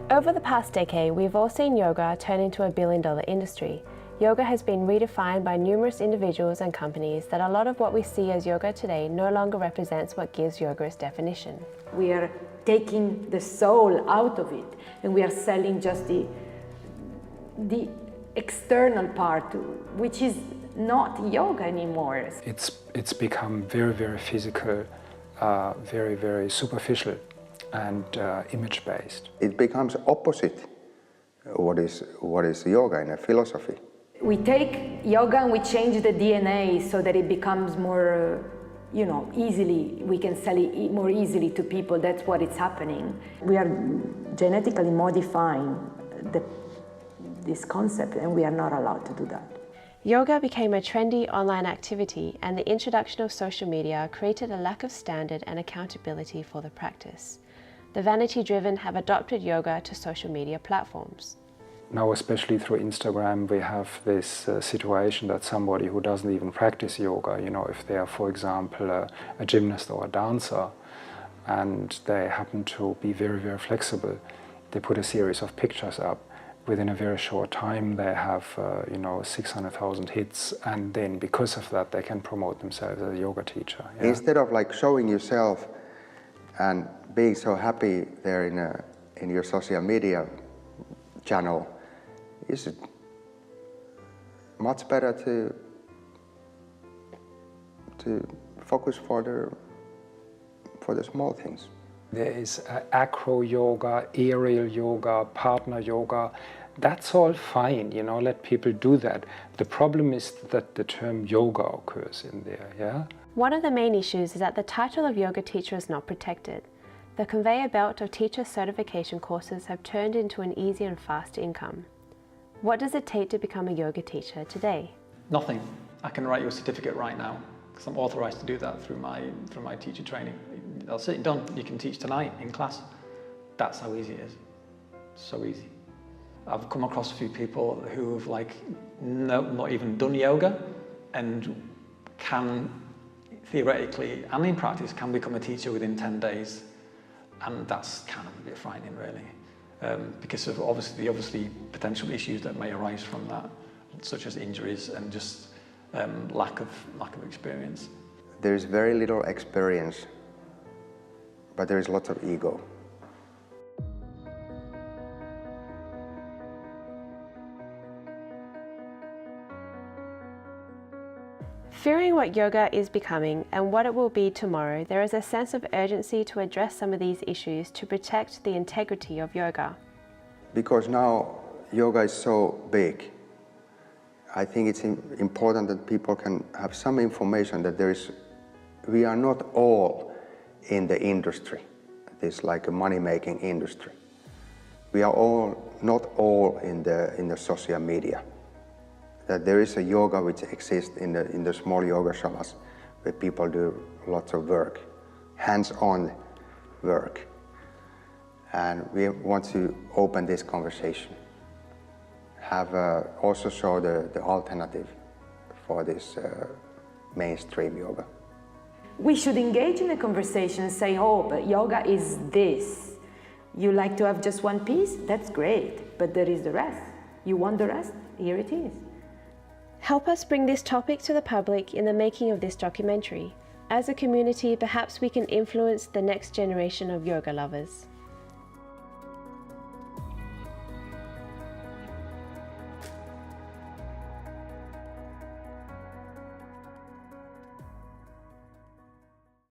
Over the past decade, we've all seen yoga turn into a billion-dollar industry. Yoga has been redefined by numerous individuals and companies that a lot of what we see as yoga today no longer represents what gives yoga its definition. We are taking the soul out of it, and we are selling just the external part, which is not yoga anymore. It's become very, very physical, very, very superficial and image-based. It becomes opposite what is yoga in a philosophy. We take yoga and we change the DNA so that it becomes more, we can sell it more easily to people. That's what is happening. We are genetically modifying this concept, and we are not allowed to do that. Yoga became a trendy online activity, and the introduction of social media created a lack of standard and accountability for the practice. The vanity-driven have adopted yoga to social media platforms. Now, especially through Instagram, we have this situation that somebody who doesn't even practice yoga, if they are, for example, a gymnast or a dancer, and they happen to be very, very flexible, they put a series of pictures up. Within a very short time, they have, 600,000 hits, and then because of that, they can promote themselves as a yoga teacher. Yeah? Instead of showing yourself and being so happy there in your social media channel, is it much better to focus for the small things. There is acro yoga, aerial yoga, partner yoga. That's all fine, let people do that. The problem is that the term yoga occurs in there, yeah? One of the main issues is that the title of yoga teacher is not protected. The conveyor belt of teacher certification courses have turned into an easy and fast income. What does it take to become a yoga teacher today? Nothing. I can write you a certificate right now because I'm authorized to do that through my teacher training. That's it, done. You can teach tonight in class. That's how easy it is. So easy. I've come across a few people who have not even done yoga and can theoretically and in practice can become a teacher within 10 days. And that's kind of a bit frightening, really, because of obviously potential issues that may arise from that, such as injuries and just lack of experience. There is very little experience, but there is lots of ego. Fearing what yoga is becoming and what it will be tomorrow, there is a sense of urgency to address some of these issues to protect the integrity of yoga. Because now yoga is so big, I think it's important that people can have some information that we are not all in the industry. It's like a money-making industry. We are not all in the social media. That there is a yoga which exists in the small yoga shalas where people do lots of work, hands-on work. And we want to open this conversation, also show the alternative for this mainstream yoga. We should engage in a conversation and say, oh, but yoga is this. You like to have just one piece? That's great, but there is the rest. You want the rest? Here it is. Help us bring this topic to the public in the making of this documentary. As a community, perhaps we can influence the next generation of yoga lovers.